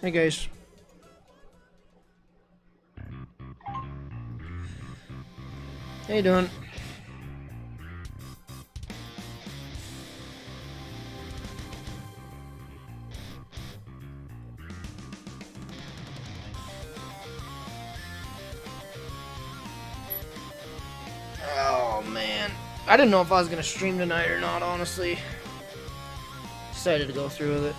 Hey guys. How you doing? Oh man, I didn't know if I was gonna stream tonight or not, honestly. Decided to go through with it.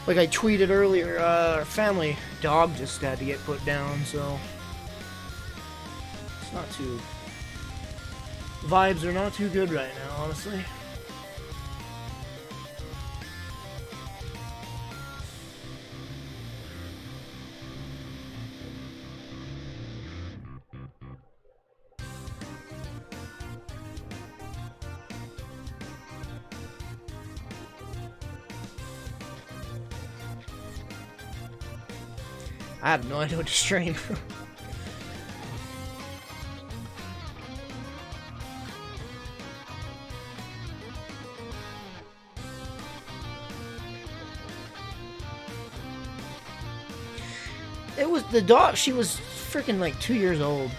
Like I tweeted earlier, our family dog just had to get put down, so it's not too... Vibes are not too good right now, honestly. I have no idea what to stream. It was the dog. She was freaking like 2 years old.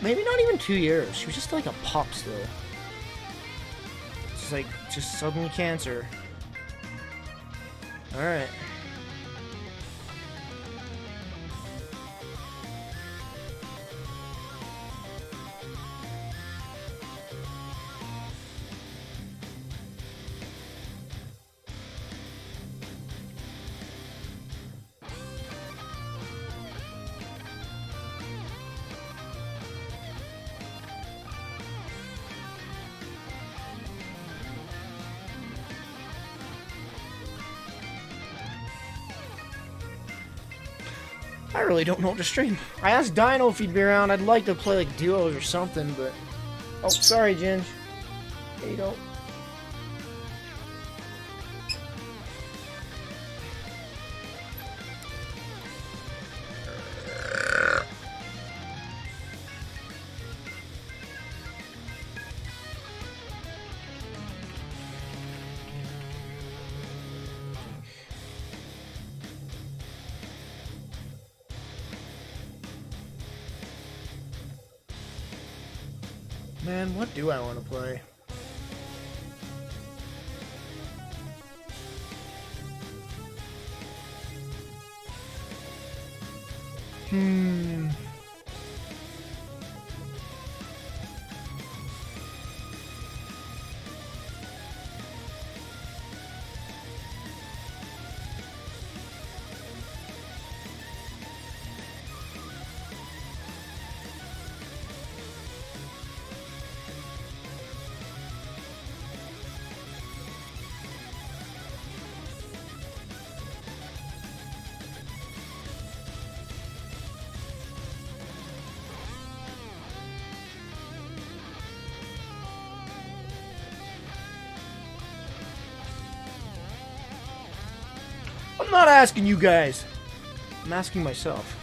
Maybe not even 2 years. She was just like a pup still. It's like just suddenly cancer. Alright. I really don't know what to stream. I asked Dino if he'd be around. I'd like to play like duos or something, but... Oh, sorry, Ginge. There you go. Man, what do I want to play? I'm not asking you guys. I'm asking myself.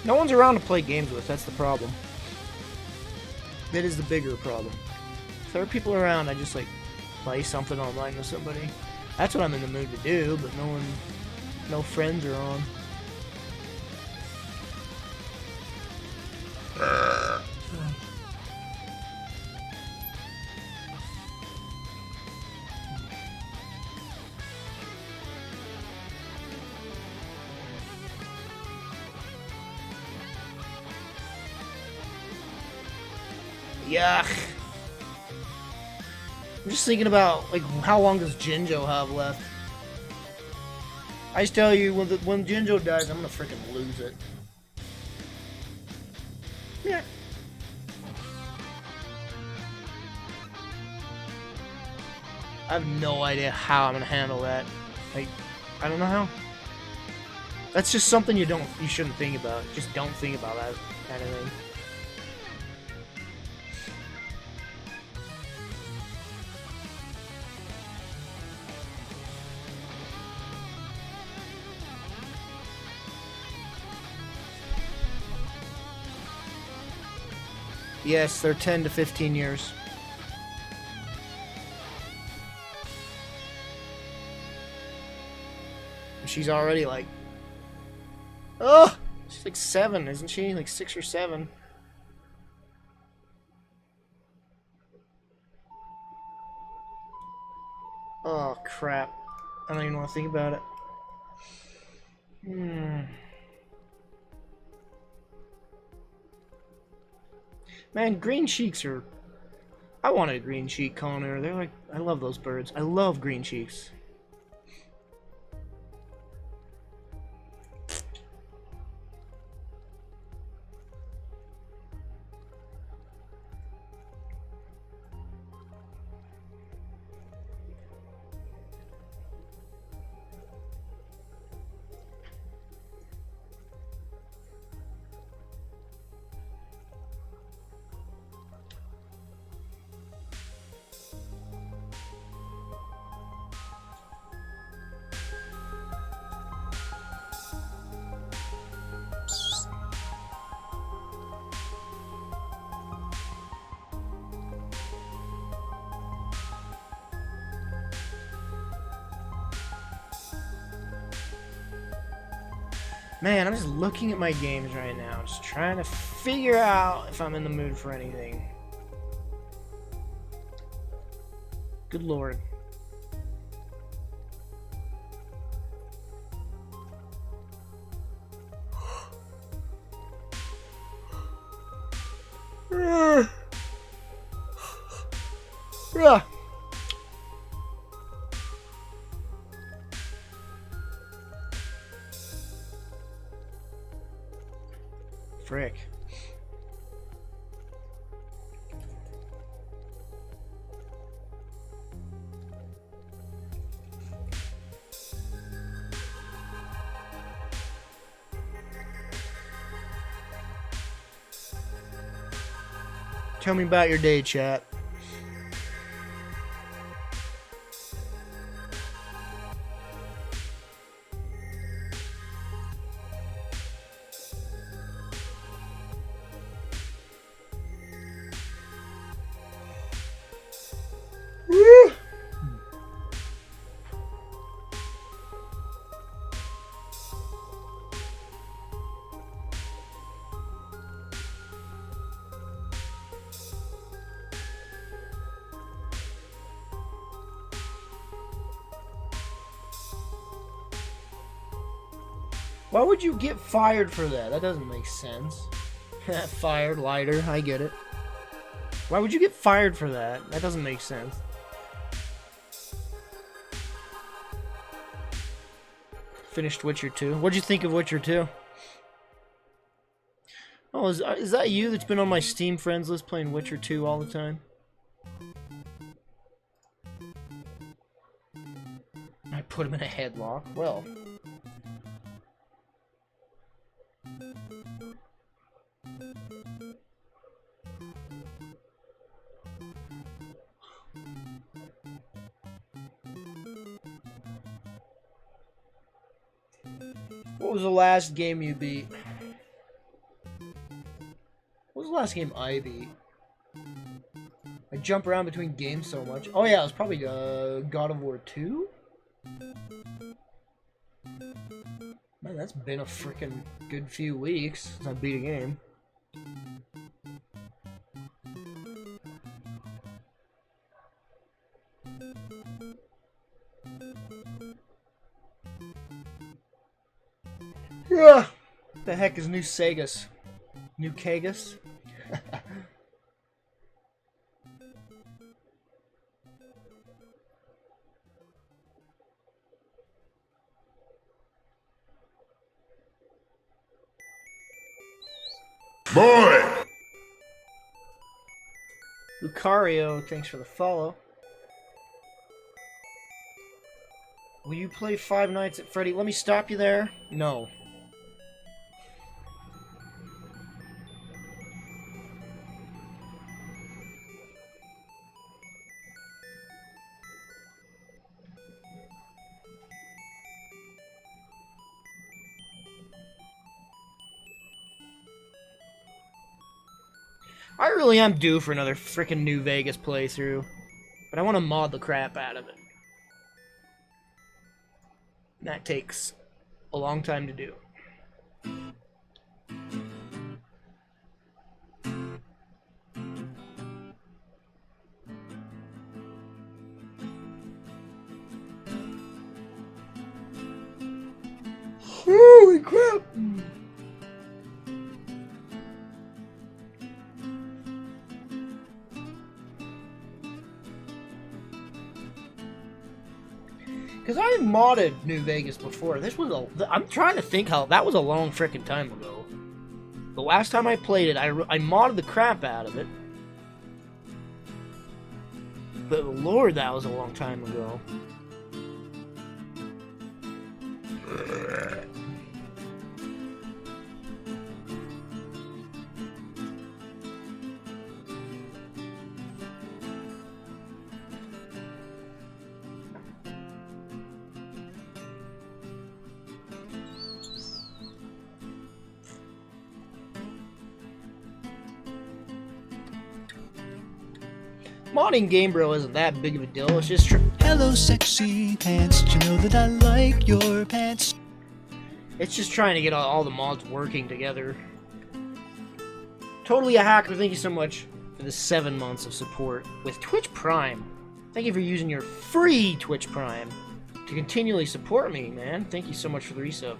No one's around to play games with, that's the problem. That is the bigger problem. If there are people around, I just like play something online with somebody. That's what I'm in the mood to do, but no friends are on. Yuck. I'm just thinking about, like, how long does Jinjo have left? I just tell you, when Jinjo dies, I'm gonna freaking lose it. Yeah. I have no idea how I'm gonna handle that. Like, I don't know how. That's just something you shouldn't think about. Just don't think about that kind of thing. Yes, they're 10 to 15 years. She's already like... Oh! She's like 7, isn't she? Like 6 or 7. Oh, crap. I don't even want to think about it. Man, green cheeks are... I wanted a green cheek conure. They're like... I love those birds. I love green cheeks. Man, I'm just looking at my games right now, just trying to figure out if I'm in the mood for anything. Good lord. Yeah. Frick. Tell me about your day, chat. Why would you get fired for that? That doesn't make sense. Fired, lighter, I get it. Why would you get fired for that? That doesn't make sense. Finished Witcher 2. What'd you think of Witcher 2? Oh, is that you that's been on my Steam friends list playing Witcher 2 all the time? I put him in a headlock? Well... What was the last game you beat? What was the last game I beat? I jump around between games so much. Oh yeah, it was probably God of War 2? Man, that's been a freaking good few weeks since I beat a game. Yeah. What the heck is New Sagas? New Kagas? Boy! Lucario, thanks for the follow. Will you play Five Nights at Freddy? Let me stop you there. No. I really am due for another freaking New Vegas playthrough. But I want to mod the crap out of it. And that takes a long time to do. Holy crap! Because I modded New Vegas before. This was I'm trying to think how... That was a long frickin' time ago. The last time I played it, I modded the crap out of it. But Lord, that was a long time ago. Modding Game Bro isn't that big of a deal, it's just hello sexy pants, do you know that I like your pants? It's just trying to get all the mods working together. Totally a Hacker, thank you so much for the 7 months of support with Twitch Prime. Thank you for using your free Twitch Prime to continually support me, man. Thank you so much for the resub.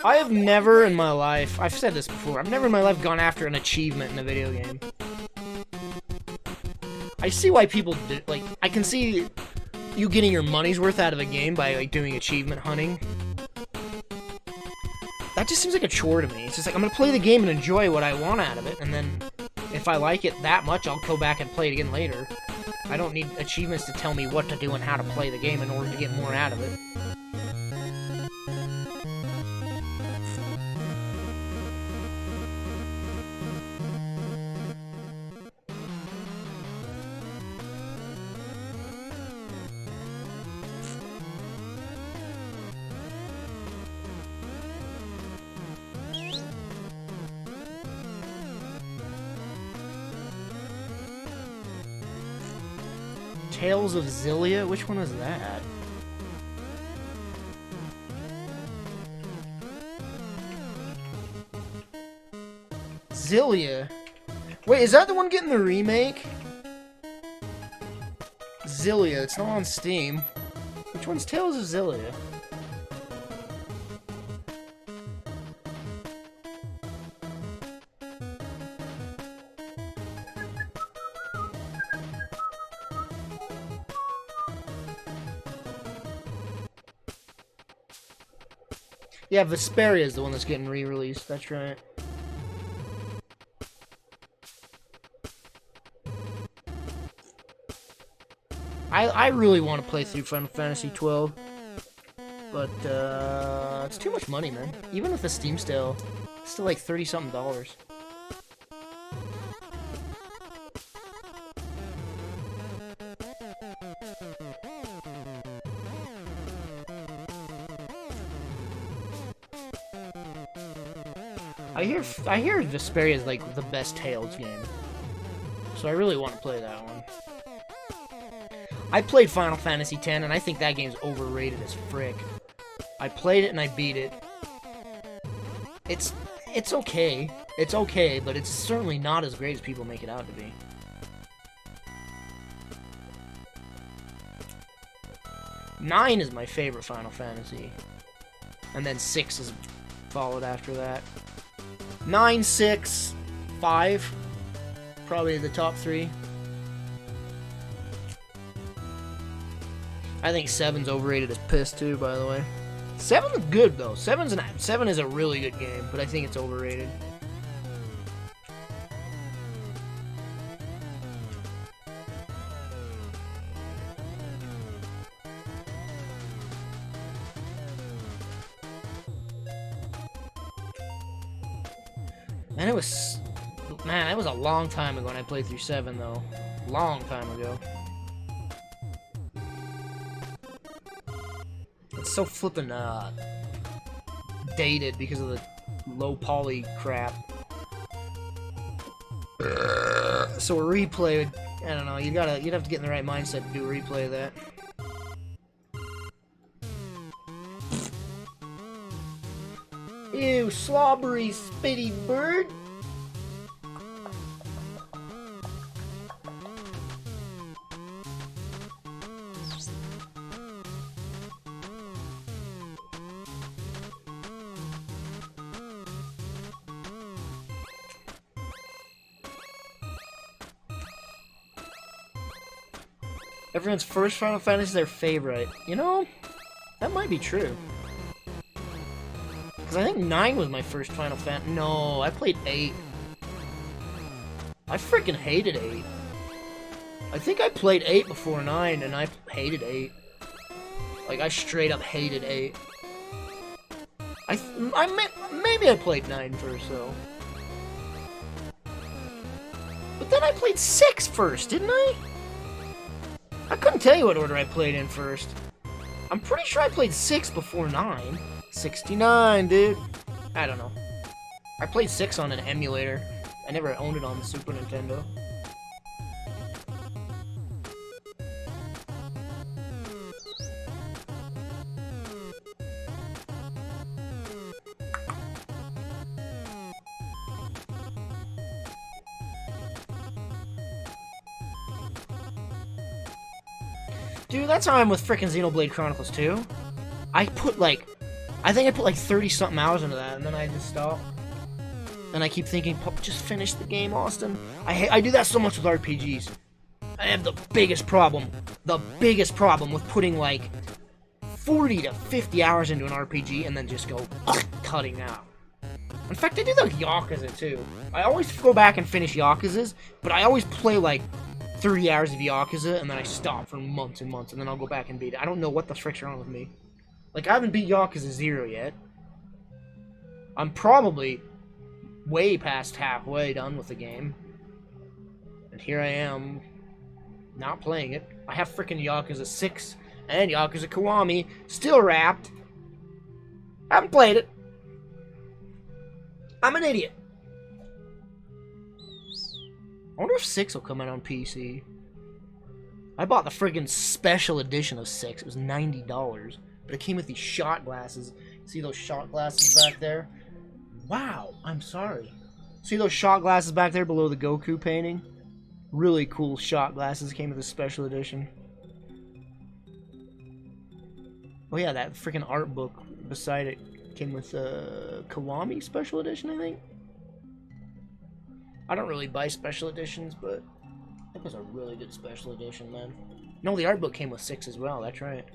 I have never in my life, I've said this before, I've never in my life gone after an achievement in a video game. I see why people do, like, I can see you getting your money's worth out of a game by, like, doing achievement hunting. That just seems like a chore to me. It's just like, I'm gonna play the game and enjoy what I want out of it, and then if I like it that much, I'll go back and play it again later. I don't need achievements to tell me what to do and how to play the game in order to get more out of it. Tales of Zillia? Which one is that? Zillia? Wait, is that the one getting the remake? Zillia, it's not on Steam. Which one's Tales of Zillia? Yeah, Vesperia is the one that's getting re-released, that's right. I really want to play through Final Fantasy 12, but it's too much money, man. Even with the Steam sale, it's still like $30-something. I hear Vesperia is like the best Tales game, so I really want to play that one. I played Final Fantasy X, and I think that game's overrated as frick. I played it and I beat it. It's okay. It's okay, but it's certainly not as great as people make it out to be. Nine is my favorite Final Fantasy, and then 6 is followed after that. 9, 6, 5, probably the top 3. I think 7's overrated as piss too, by the way. 7's good though. 7 is a really good game, but I think it's overrated. And it was, man, that was a long time ago when I played through 7 though. Long time ago. It's so flippin' dated because of the low poly crap. So a replay, I don't know, you'd have to get in the right mindset to do a replay of that. Ew, slobbery spitty bird. Everyone's first Final Fantasy is their favorite. You know, that might be true. Because I think 9 was my first Final Fantasy. No, I played 8. I freaking hated 8. I think I played 8 before 9, and I hated 8. Like, I straight up hated 8. Maybe I played 9 first, though. But then I played 6 first, didn't I? I couldn't tell you what order I played in first. I'm pretty sure I played 6 before 9. 69, dude. I don't know. I played 6 on an emulator. I never owned it on the Super Nintendo. Dude, that's how I'm with frickin' Xenoblade Chronicles 2. I think I put like 30-something hours into that, and then I just stopped. And I keep thinking, just finish the game, Austin. I do that so much with RPGs. I have the biggest problem with putting like 40 to 50 hours into an RPG and then just go cutting out. In fact, I do that with Yakuza too. I always go back and finish Yakuzas, but I always play like 30 hours of Yakuza, and then I stop for months and months, and then I'll go back and beat it. I don't know what the frick's wrong with me. Like, I haven't beat Yakuza 0 yet. I'm probably way past halfway done with the game. And here I am, not playing it. I have frickin' Yakuza 6 and Yakuza Kiwami still wrapped. I haven't played it. I'm an idiot. I wonder if 6 will come out on PC. I bought the friggin' special edition of 6. It was $90. But it came with these shot glasses. See those shot glasses back there? Wow, I'm sorry. See those shot glasses back there below the Goku painting? Really cool shot glasses came with the special edition. Oh yeah, that friggin' art book beside it came with the Kiwami special edition, I think. I don't really buy special editions, but that was a really good special edition, man. No, the art book came with 6 as well, that's right.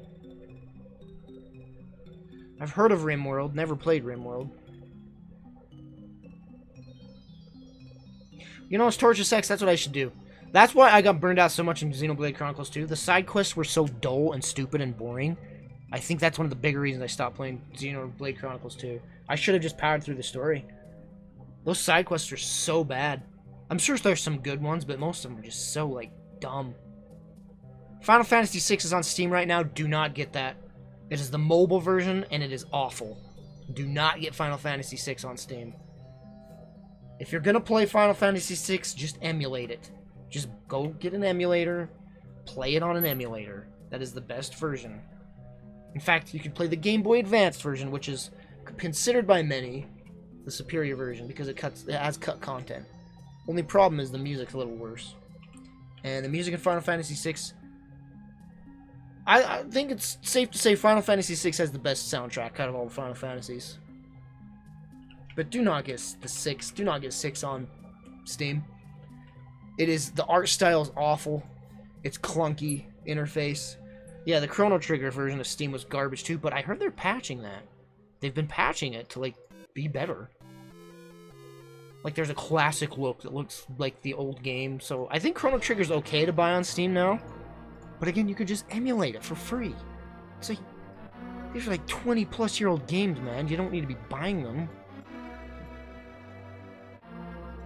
I've heard of RimWorld, never played RimWorld. You know, it's Torture Sex, that's what I should do. That's why I got burned out so much in Xenoblade Chronicles 2. The side quests were so dull and stupid and boring. I think that's one of the bigger reasons I stopped playing Xenoblade Chronicles 2. I should have just powered through the story. Those side quests are so bad. I'm sure there's some good ones, but most of them are just so, like, dumb. Final Fantasy VI is on Steam right now. Do not get that. It is the mobile version, and it is awful. Do not get Final Fantasy VI on Steam. If you're gonna play Final Fantasy VI, just emulate it. Just go get an emulator, play it on an emulator. That is the best version. In fact, you can play the Game Boy Advanced version, which is considered by many the superior version because it has cut content. Only problem is the music's a little worse. And the music in Final Fantasy VI, I think it's safe to say Final Fantasy VI has the best soundtrack out of all the Final Fantasies. But do not get the 6. Do not get 6 on Steam. The art style is awful. It's clunky interface. Yeah, the Chrono Trigger version of Steam was garbage too, but I heard they're patching that. They've been patching it to, like, be better. Like, there's a classic look that looks like the old game, so I think Chrono Trigger's okay to buy on Steam now. But again, you could just emulate it for free. It's like, these are like 20-plus-year-old games, man. You don't need to be buying them.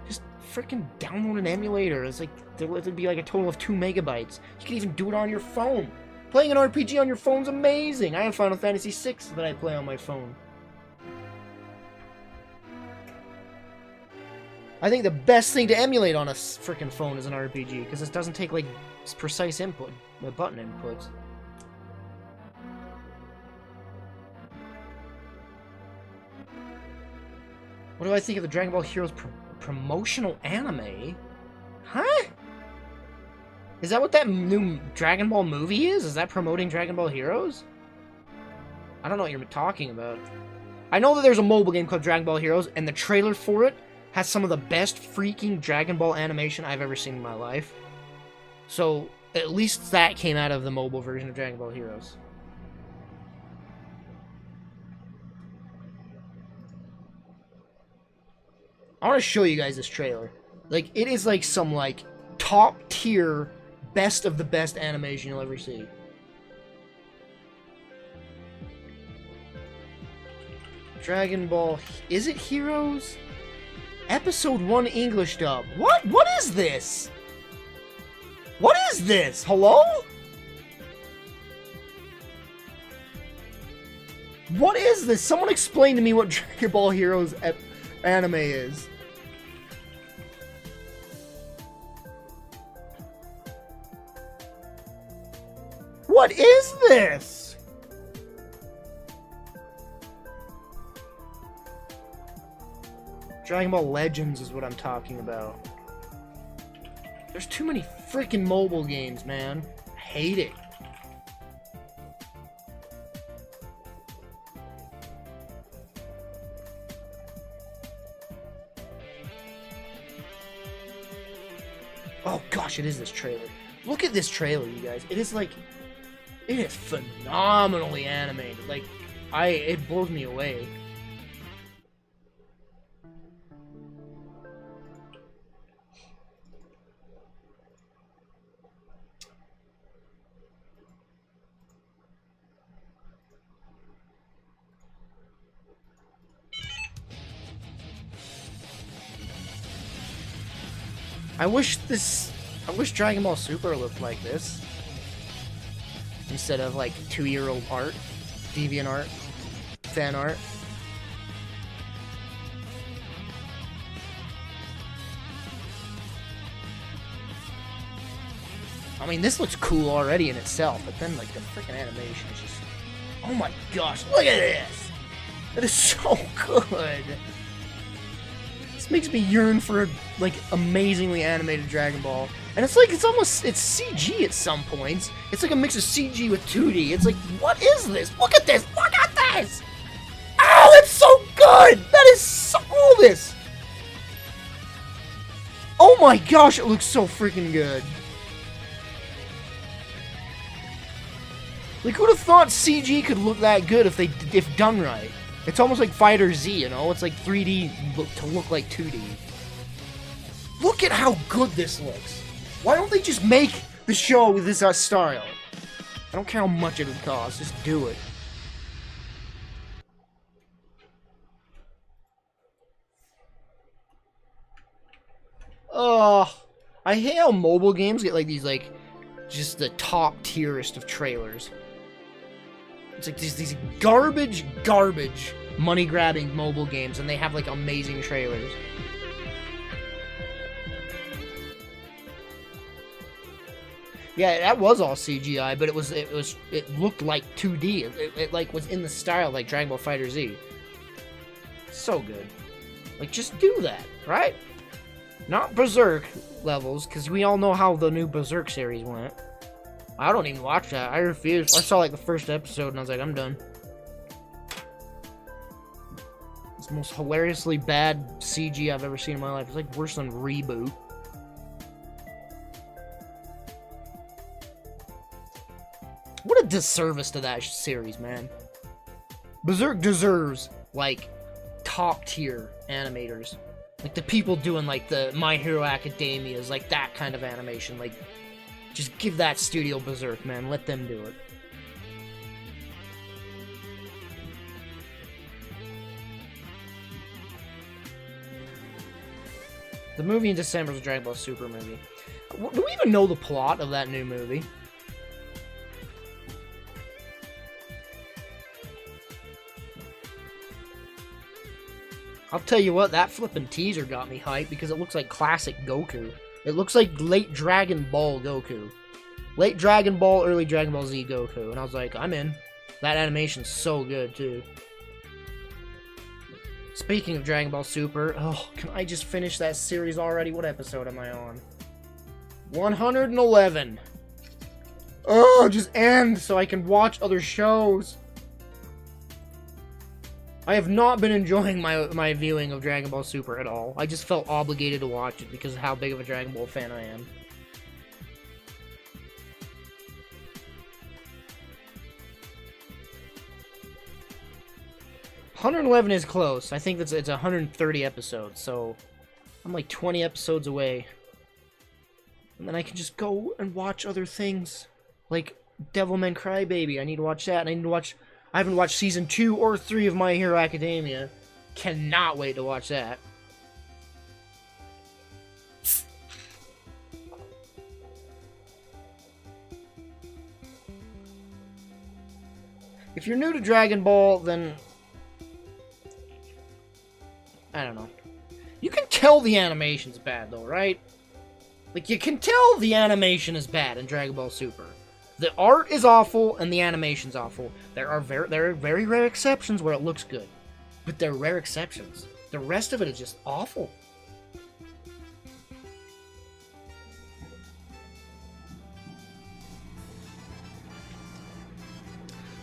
Just freaking download an emulator. It's like, it'd be like a total of 2 megabytes. You can even do it on your phone. Playing an RPG on your phone's amazing. I have Final Fantasy VI that I play on my phone. I think the best thing to emulate on a freaking phone is an RPG, because it doesn't take, like, precise input, button inputs. What do I think of the Dragon Ball Heroes promotional anime? Huh? Is that what that new Dragon Ball movie is? Is that promoting Dragon Ball Heroes? I don't know what you're talking about. I know that there's a mobile game called Dragon Ball Heroes, and the trailer for it has some of the best freaking Dragon Ball animation I've ever seen in my life. So, at least that came out of the mobile version of Dragon Ball Heroes. I want to show you guys this trailer. Like, it is like some, like, top-tier, best of the best animation you'll ever see. Dragon Ball... Is it Heroes? Episode 1 English dub. What? What is this? What is this? Hello? What is this? Someone explain to me what Dragon Ball Heroes anime is. What is this? Dragon Ball Legends is what I'm talking about. There's too many freaking mobile games, man. I hate it. Oh gosh, it is this trailer. Look at this trailer, you guys. It is like, it is phenomenally animated. Like, it blows me away. I wish Dragon Ball Super looked like this. Instead of, like, 2-year-old art, deviant art, fan art. I mean, this looks cool already in itself, but then, like, the freaking animation is just... Oh my gosh, look at this! That is so good! This makes me yearn for, like, amazingly animated Dragon Ball. And it's like, it's CG at some points. It's like a mix of CG with 2D. It's like, what is this? Look at this! Look at this! Oh, that's so good! That is so this! Oh my gosh, it looks so freaking good. Like, who'd have thought CG could look that good if done right? It's almost like Fighter Z, you know? It's like 3D to look like 2D. Look at how good this looks. Why don't they just make the show with this style? I don't care how much it would cost, just do it. I hate how mobile games get like these, like, just the top tierest of trailers. It's like these garbage money-grabbing mobile games, and they have, like, amazing trailers. Yeah, that was all CGI, but it looked like 2D. It like was in the style like Dragon Ball FighterZ. So good. Like, just do that, right? Not Berserk levels, because we all know how the new Berserk series went. I don't even watch that. I refuse. I saw like the first episode and I was like, I'm done. It's the most hilariously bad CG I've ever seen in my life. It's like worse than Reboot. What a disservice to that series, man. Berserk deserves, like, top-tier animators. Like, the people doing, like, the My Hero Academias, like, that kind of animation. Like, just give that studio Berserk, man. Let them do it. The movie in December is a Dragon Ball Super movie. Do we even know the plot of that new movie? I'll tell you what, that flippin' teaser got me hyped because it looks like classic Goku. It looks like late Dragon Ball Goku. Late Dragon Ball, early Dragon Ball Z Goku. And I was like, I'm in. That animation's so good, too. Speaking of Dragon Ball Super, oh, can I just finish that series already? What episode am I on? 111. Oh, just end so I can watch other shows. I have not been enjoying my viewing of Dragon Ball Super at all. I just felt obligated to watch it because of how big of a Dragon Ball fan I am. $111 is close. I think it's 130 episodes, so I'm like 20 episodes away. And then I can just go and watch other things. Like Devilman Crybaby. I need to watch that. I haven't watched season 2 or 3 of My Hero Academia. Cannot wait to watch that. If you're new to Dragon Ball, then I don't know. You can tell the animation's bad, though, right? Like, you can tell the animation is bad in Dragon Ball Super. The art is awful, and the animation's awful. There are very rare exceptions where it looks good. But they're rare exceptions. The rest of it is just awful.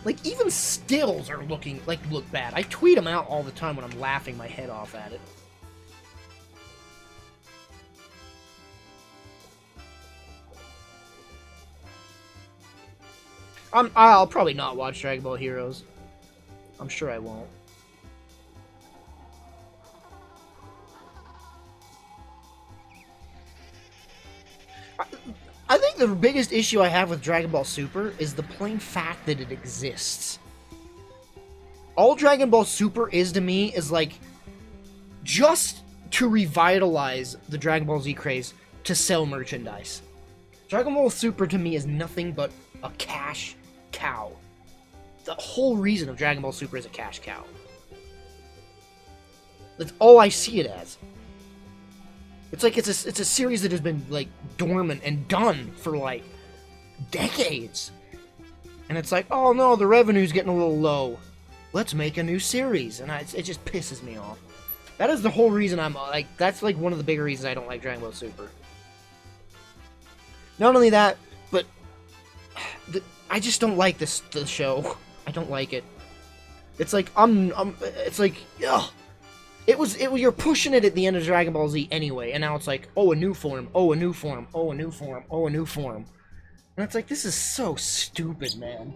Like, even stills are look bad. I tweet them out all the time when I'm laughing my head off at it. I'll probably not watch Dragon Ball Heroes. I'm sure I won't. I think the biggest issue I have with Dragon Ball Super is the plain fact that it exists. All Dragon Ball Super is to me is like just to revitalize the Dragon Ball Z craze to sell merchandise. Dragon Ball Super to me is nothing but a cash cow. The whole reason of Dragon Ball Super is a cash cow. That's all I see it as. It's like it's a series that has been like dormant and done for like decades. And it's like, oh no, the revenue's getting a little low. Let's make a new series. And it just pisses me off. That is the whole reason I'm like, that's like one of the bigger reasons I don't like Dragon Ball Super. Not only that, but I just don't like the show. I don't like it. It's like it's like ugh. You're pushing it at the end of Dragon Ball Z anyway, and now it's like, oh, a new form, oh, a new form, oh, a new form, oh, a new form. And it's like, this is so stupid, man.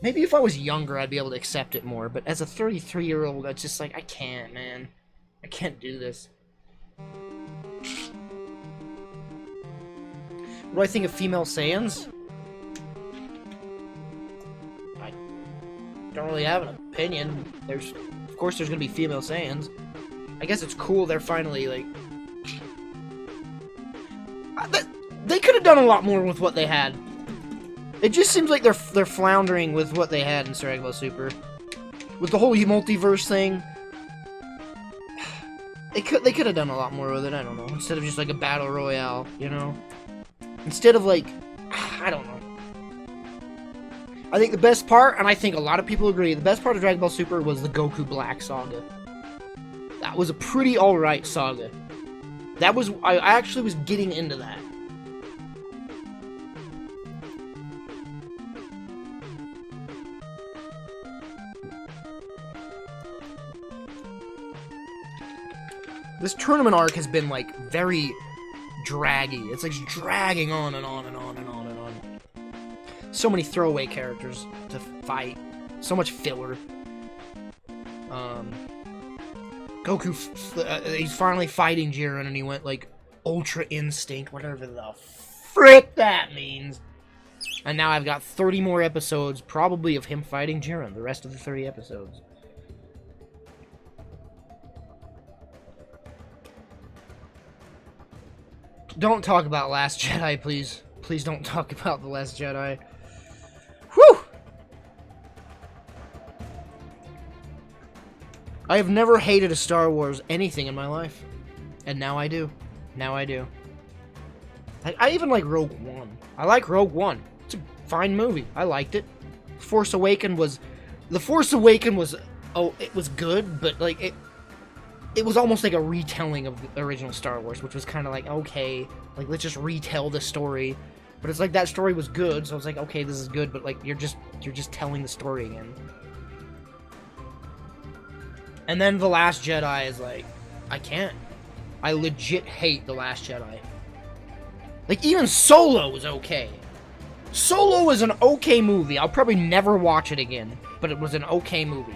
Maybe if I was younger, I'd be able to accept it more, but as a 33-year-old, it's just like, I can't, man. I can't do this. What do I think of female Saiyans? I don't really have an opinion. Of course there's gonna be female Saiyans. I guess it's cool they're finally, like... They could have done a lot more with what they had. It just seems like they're floundering with what they had in Dragon Ball Super. With the whole multiverse thing. They could have done a lot more with it, I don't know. Instead of just like a battle royale, you know? Instead of like... I don't know. I think the best part, and I think a lot of people agree, the best part of Dragon Ball Super was the Goku Black saga. That was a pretty alright saga. I actually was getting into that. This tournament arc has been, like, very draggy. It's, like, dragging on and on and on and on and on. So many throwaway characters to fight. So much filler. Goku, he's finally fighting Jiren, and he went, like, Ultra Instinct, whatever the frick that means. And now I've got 30 more episodes, probably, of him fighting Jiren, the rest of the 30 episodes. Don't talk about Last Jedi, please. Please don't talk about The Last Jedi. Whew! I have never hated a Star Wars anything in my life. And now I do. Now I do. I even like Rogue One. I like Rogue One. It's a fine movie. I liked it. The Force Awakens was... Oh, it was good, but, like, it was almost like a retelling of the original Star Wars, which was kind of like, okay, like, let's just retell the story. But it's like, that story was good, so it's like, okay, this is good, but, like, you're just telling the story again. And then The Last Jedi is like, I can't. I legit hate The Last Jedi. Like, even Solo was okay. Solo was an okay movie. I'll probably never watch it again, but it was an okay movie.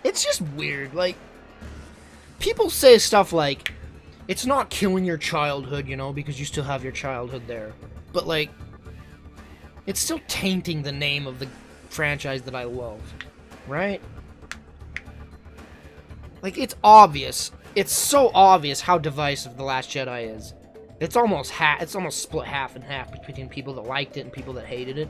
It's just weird, like, people say stuff like, it's not killing your childhood, you know, because you still have your childhood there. But, like, it's still tainting the name of the franchise that I love, right? Like, it's obvious. It's so obvious how divisive The Last Jedi is. It's almost split half and half between people that liked it and people that hated it.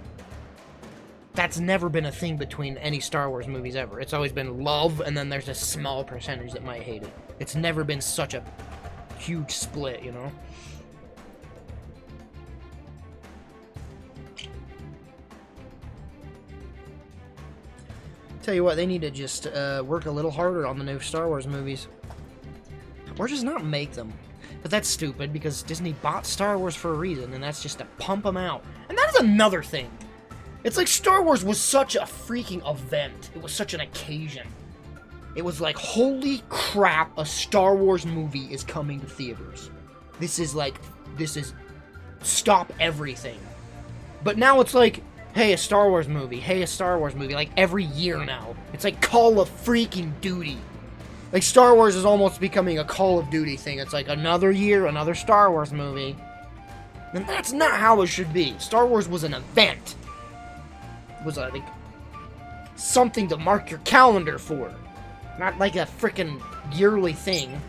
That's never been a thing between any Star Wars movies ever. It's always been love, and then there's a small percentage that might hate it. It's never been such a huge split, you know? Tell you what, they need to just work a little harder on the new Star Wars movies. Or just not make them. But that's stupid, because Disney bought Star Wars for a reason, and that's just to pump them out. And that is another thing. It's like Star Wars was such a freaking event. It was such an occasion. It was like, holy crap, a Star Wars movie is coming to theaters. This is stop everything. But now it's like, hey, a Star Wars movie, like every year now. It's like Call of freaking Duty. Like, Star Wars is almost becoming a Call of Duty thing. It's like, another year, another Star Wars movie. And that's not how it should be. Star Wars was an event. Was like something to mark your calendar for, not like a frickin' yearly thing.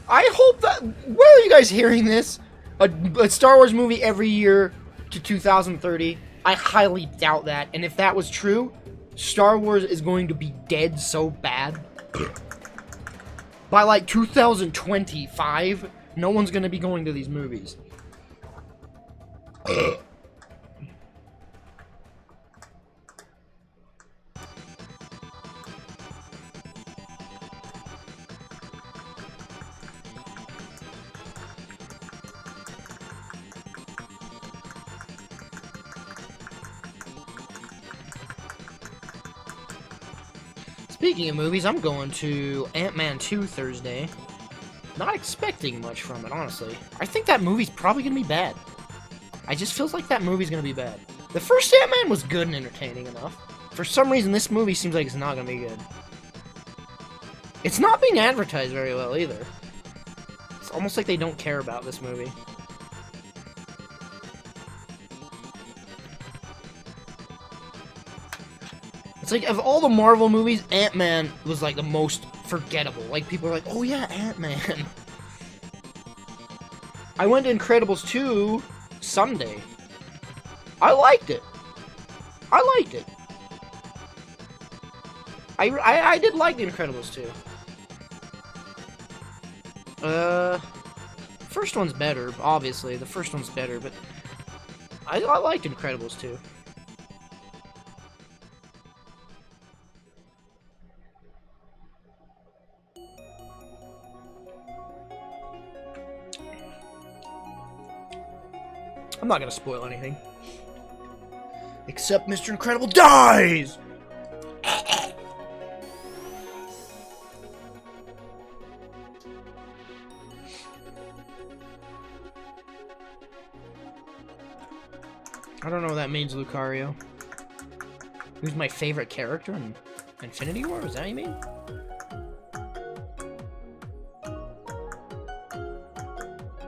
I hope that, where are you guys hearing this? A Star Wars movie every year to 2030. I highly doubt that. And if that was true, Star Wars is going to be dead so bad. By like 2025, no one's going to be going to these movies. Speaking of movies, I'm going to Ant-Man 2 Thursday. Not expecting much from it, honestly. I think that movie's probably going to be bad. I just feels like that movie's going to be bad. The first Ant-Man was good and entertaining enough. For some reason, this movie seems like it's not going to be good. It's not being advertised very well, either. It's almost like they don't care about this movie. It's like, of all the Marvel movies, Ant-Man was, like, the most forgettable. Like, people are like, oh yeah, Ant-Man. I went to Incredibles 2 Sunday. I liked it. I did like The Incredibles 2. First one's better, obviously. The first one's better, but I liked Incredibles 2. I'm not gonna spoil anything. Except Mr. Incredible dies! I don't know what that means, Lucario. Who's my favorite character in Infinity War? Is that what you mean?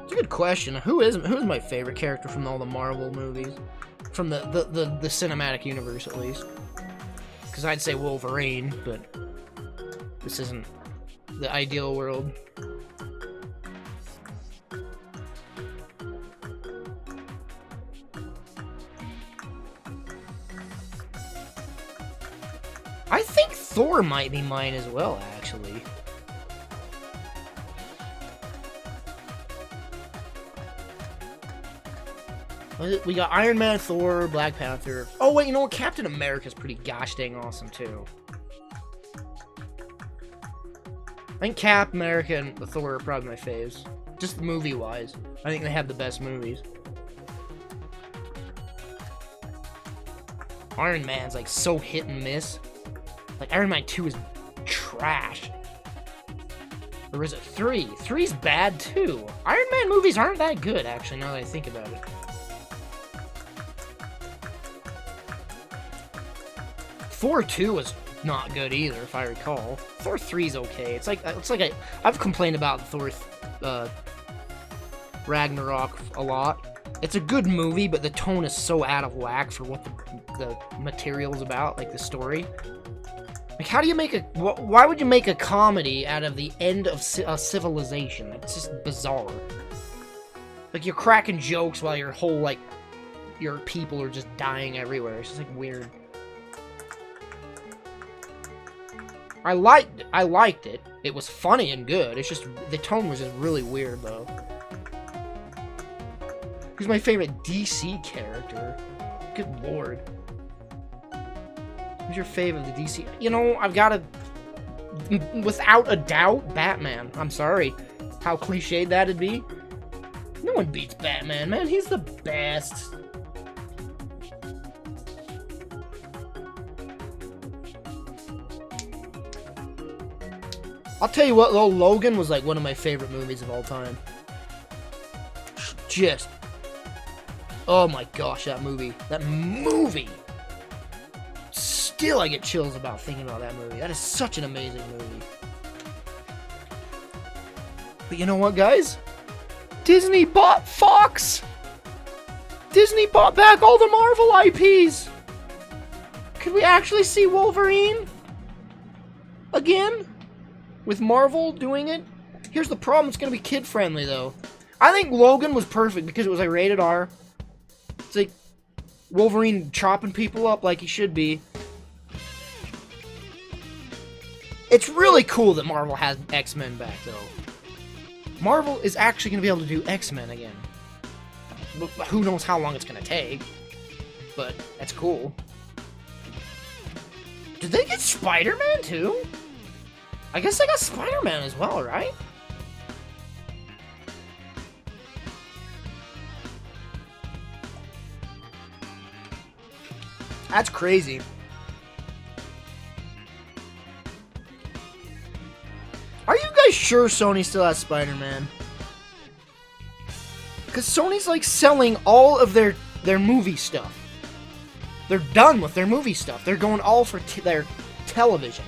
It's a good question. Who's my favorite character from all the Marvel movies? From the cinematic universe, at least. Because I'd say Wolverine, but this isn't the ideal world. I think Thor might be mine as well, actually. We got Iron Man, Thor, Black Panther. Oh, wait, you know what? Captain America's pretty gosh dang awesome, too. I think Cap, America, and Thor are probably my faves. Just movie-wise. I think they have the best movies. Iron Man's, like, so hit and miss. Like, Iron Man 2 is trash. Or is it 3? 3's bad, too. Iron Man movies aren't that good, actually, now that I think about it. Thor 2 was not good either, if I recall. Thor 3's okay. It's like I've complained about Thor Ragnarok a lot. It's a good movie, but the tone is so out of whack for what the material's about, like the story. Like, how do you make a... Why would you make a comedy out of the end of civilization? It's just bizarre. Like, you're cracking jokes while your whole, like... your people are just dying everywhere. It's just, like, weird. I liked it. It was funny and good. It's just... the tone was just really weird, though. Who's my favorite DC character? Good lord. Who's your favorite of the DC? You know, I've got to... without a doubt, Batman. I'm sorry. How cliched that'd be. No one beats Batman, man. He's the best. I'll tell you what, though, Logan was like one of my favorite movies of all time. Just... oh my gosh, that movie. That movie! Still, I get chills about thinking about that movie. That is such an amazing movie. But you know what, guys? Disney bought Fox! Disney bought back all the Marvel IPs! Could we actually see Wolverine? Again? With Marvel doing it? Here's the problem, it's gonna be kid-friendly, though. I think Logan was perfect because it was like rated R. It's like Wolverine chopping people up like he should be. It's really cool that Marvel has X-Men back, though. Marvel is actually going to be able to do X-Men again. But who knows how long it's going to take. But that's cool. Did they get Spider-Man, too? I guess they got Spider-Man as well, right? That's crazy. Are you guys sure Sony still has Spider-Man? Because Sony's like selling all of their movie stuff. They're done with their movie stuff. They're going all for their television.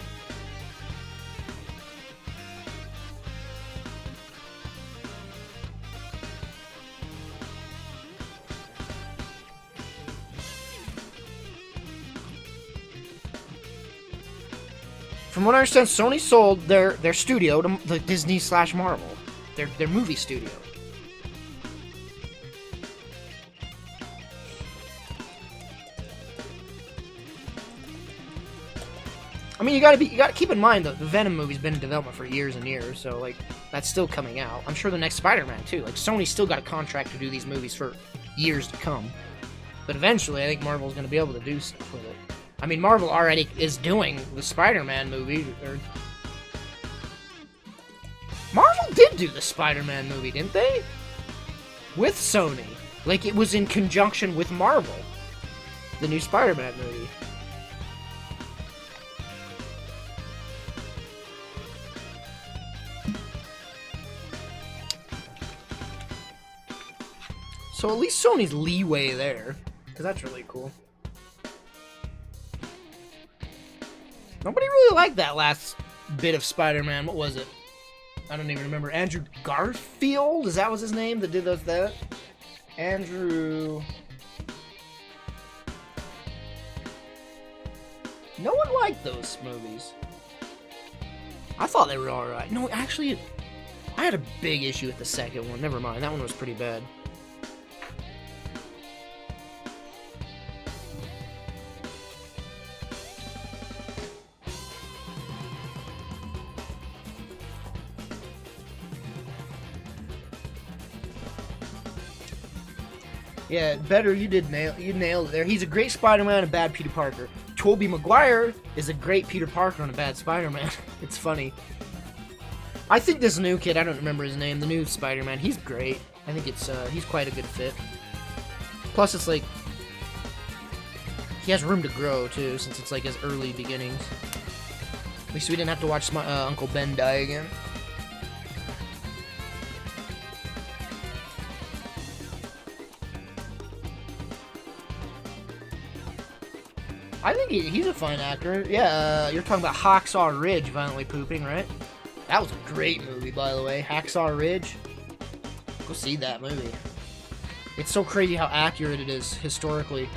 From what I understand, Sony sold their studio to the Disney/Marvel, their movie studio. I mean, you gotta keep in mind though, the Venom movie's been in development for years and years, so like that's still coming out. I'm sure the next Spider-Man too. Like Sony's still got a contract to do these movies for years to come. But eventually, I think Marvel's gonna be able to do stuff with it. I mean, Marvel already is doing the Spider-Man movie. Marvel did do the Spider-Man movie, didn't they? With Sony. Like it was in conjunction with Marvel. The new Spider-Man movie. So at least Sony's leeway there, because that's really cool. Nobody really liked that last bit of Spider-Man. What was it? I don't even remember. Andrew Garfield? Is that was his name that did that? Andrew... No one liked those movies. I thought they were alright. No, actually, I had a big issue with the second one. Never mind, that one was pretty bad. Yeah, better. You nailed it there. He's a great Spider-Man and a bad Peter Parker. Tobey Maguire is a great Peter Parker and a bad Spider-Man. It's funny. I think this new kid, I don't remember his name, the new Spider-Man, he's great. I think he's quite a good fit. Plus, it's like he has room to grow too, since it's like his early beginnings. At least we didn't have to watch my Uncle Ben die again. I think he's a fine actor. Yeah, you're talking about Hacksaw Ridge, Violently Pooping, right? That was a great movie, by the way. Hacksaw Ridge. Go see that movie. It's so crazy how accurate it is historically.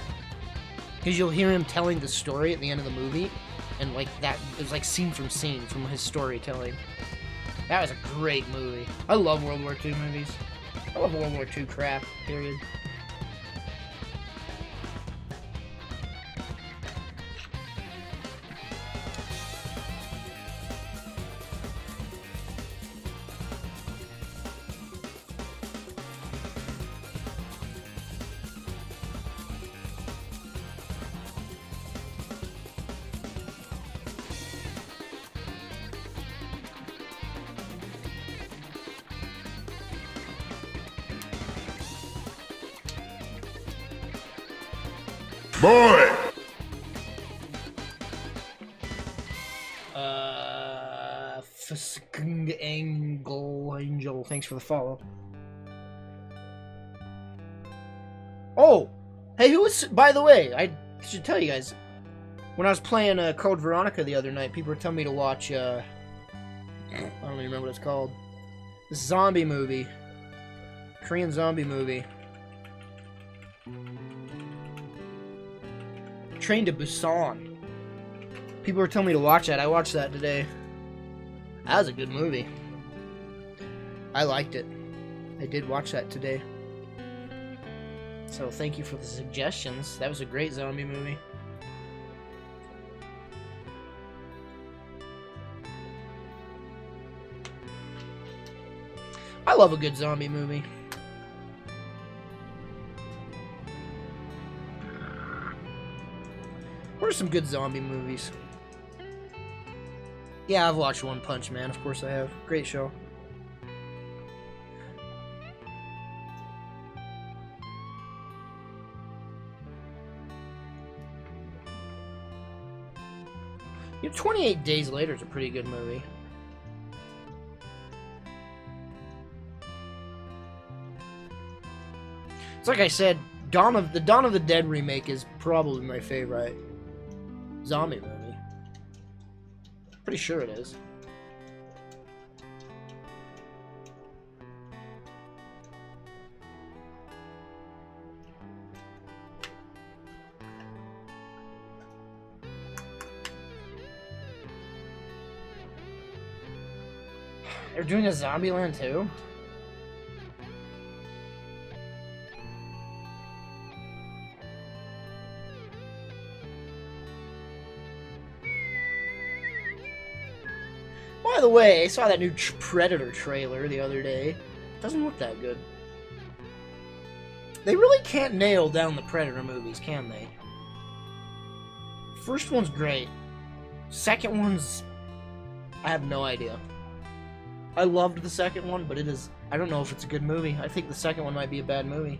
Because you'll hear him telling the story at the end of the movie, and like that, it was like scene from his storytelling. That was a great movie. I love World War II movies. I love World War II crap, period. Boy! Angel, thanks for the follow. Oh! Hey, by the way, I should tell you guys, when I was playing Code Veronica the other night, people were telling me to watch, I don't even remember what it's called. This zombie movie. Korean zombie movie. Train to Busan. People were telling me to watch that. I watched that today. That was a good movie. I liked it. I did watch that today. So thank you for the suggestions. That was a great zombie movie. I love a good zombie movie. What are some good zombie movies? Yeah, I've watched One Punch Man. Of course I have. Great show. You know, 28 Days Later is a pretty good movie. It's like I said, Dawn of the Dead remake is probably my favorite zombie movie. Pretty sure it is. They're doing a Zombieland too? By the way, I saw that new Predator trailer the other day. Doesn't look that good. They really can't nail down the Predator movies, can they? First one's great. Second one's... I have no idea. I loved the second one, but it is... I don't know if it's a good movie. I think the second one might be a bad movie.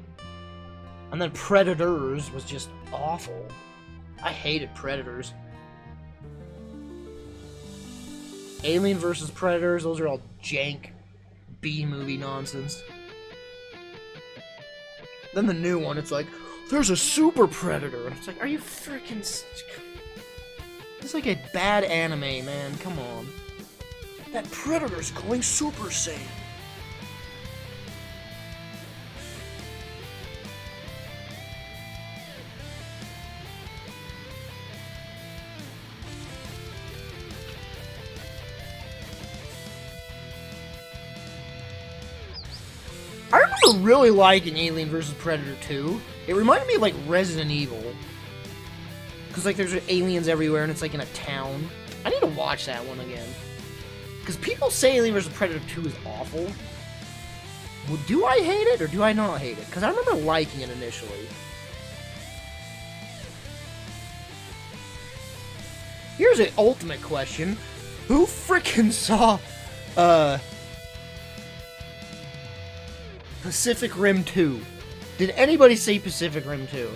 And then Predators was just awful. I hated Predators. Alien vs. Predators, those are all jank B-movie nonsense. Then the new one, it's like, there's a super predator. And it's like, are you freaking... It's like a bad anime, man. Come on. That predator's going Super Saiyan. I remember really liking Alien vs. Predator 2. It reminded me of, like, Resident Evil. Because, like, there's aliens everywhere and it's, like, in a town. I need to watch that one again. Because people say Alien vs. Predator 2 is awful. Well, do I hate it or do I not hate it? Because I remember liking it initially. Here's an ultimate question. Who frickin' saw, Pacific Rim 2? Did anybody see Pacific Rim 2?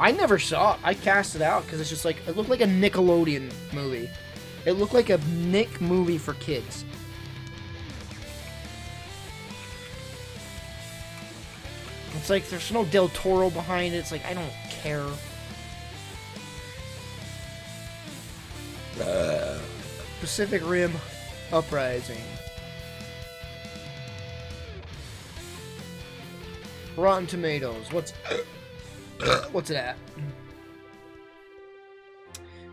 I never saw it. I cast it out because it's just like, it looked like a Nickelodeon movie. It looked like a Nick movie for kids. It's like, there's no Del Toro behind it. It's like, I don't care. Pacific Rim Uprising. Rotten Tomatoes. What's it at?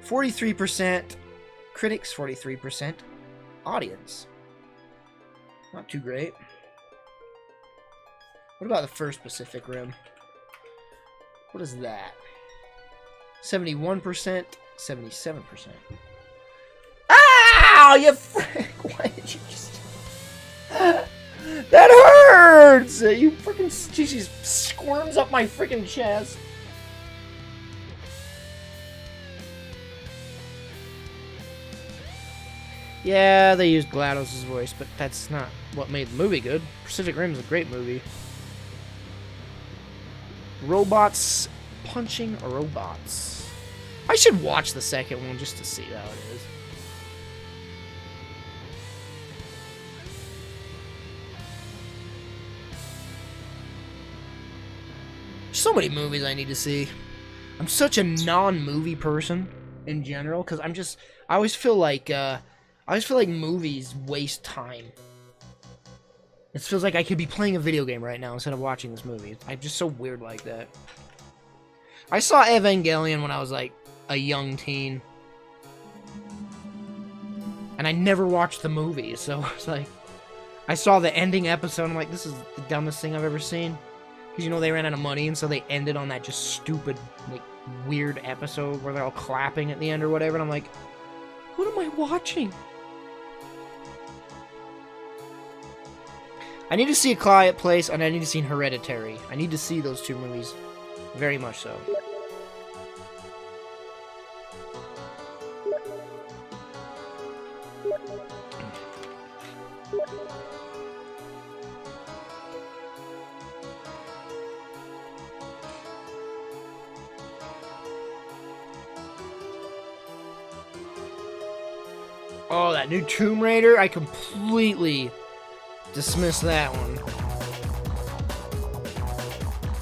43% critics, 43% audience. Not too great. What about the first Pacific Rim? What is that? 71%, 77%. Ow! You frick! Why did you just... That hurts! You freaking... She squirms up my freaking chest. Yeah, they used GLaDOS' voice, but that's not what made the movie good. Pacific Rim is a great movie. Robots punching robots. I should watch the second one just to see how it is. So many movies I need to see. I'm such a non-movie person in general because I always feel like movies waste time. It feels like I could be playing a video game right now instead of watching this movie. I'm just so weird like that. I saw Evangelion when I was like a young teen. And I never watched the movie, so it's like I saw the ending episode and I'm like, this is the dumbest thing I've ever seen. Because, you know, they ran out of money, and so they ended on that just stupid, like, weird episode where they're all clapping at the end or whatever, and I'm like, what am I watching? I need to see A Quiet Place, and I need to see Hereditary. I need to see those two movies. Very much so. Oh, that new Tomb Raider? I completely dismissed that one.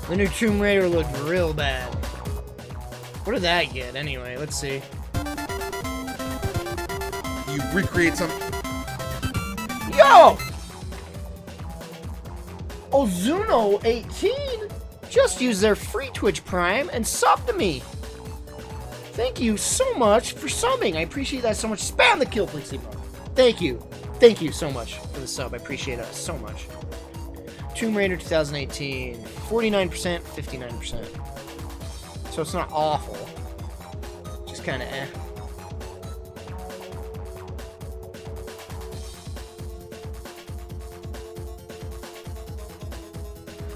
The new Tomb Raider looked real bad. What did that get, anyway? Let's see. You recreate some... Yo! Ozuno18 just used their free Twitch Prime and subbed to me. Thank you so much for subbing. I appreciate that so much. Spam the Kilplix emote. Thank you. Thank you so much for the sub. I appreciate it so much. Tomb Raider 2018. 49%, 59%. So it's not awful. Just kind of eh.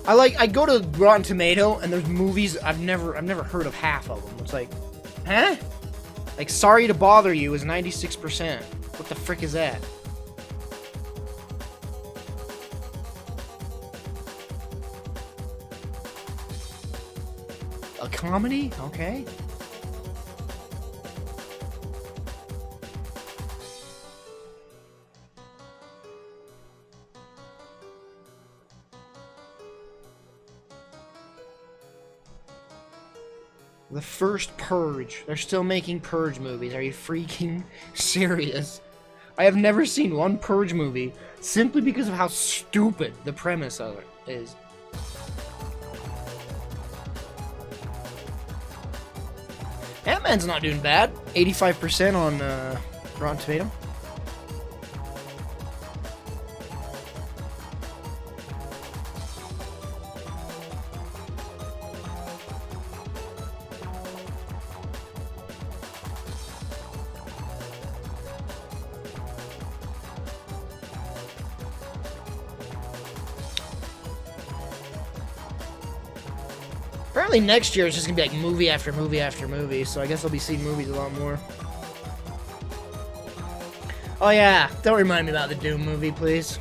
I go to Rotten Tomato and there's movies I've never heard of half of them. It's like, huh? Like Sorry to Bother You is 96%. What the frick is that? A comedy? Okay. The first Purge. They're still making Purge movies. Are you freaking serious? I have never seen one Purge movie simply because of how stupid the premise of it is. Ant-Man's not doing bad. 85% on Rotten Tomato. Apparently next year it's just gonna be like movie after movie after movie, so I guess I'll be seeing movies a lot more. Oh yeah, don't remind me about the Doom movie, please.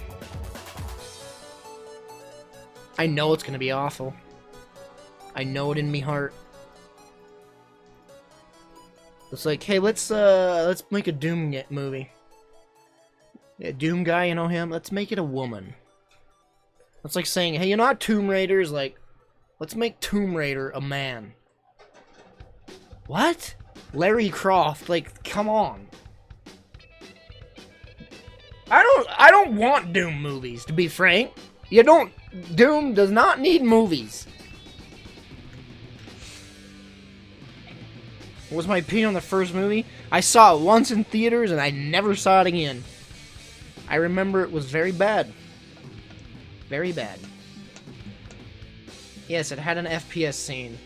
I know it's gonna be awful. I know it in me heart. It's like, hey, let's make a Doom movie. Yeah, Doom guy, you know him? Let's make it a woman. That's like saying, hey, you know how Tomb Raider's like, let's make Tomb Raider a man. What? Larry Croft, like, come on. I don't want Doom movies, to be frank. Doom does not need movies. What was my opinion on the first movie? I saw it once in theaters and I never saw it again. I remember it was very bad. Very bad. Yes, it had an FPS scene.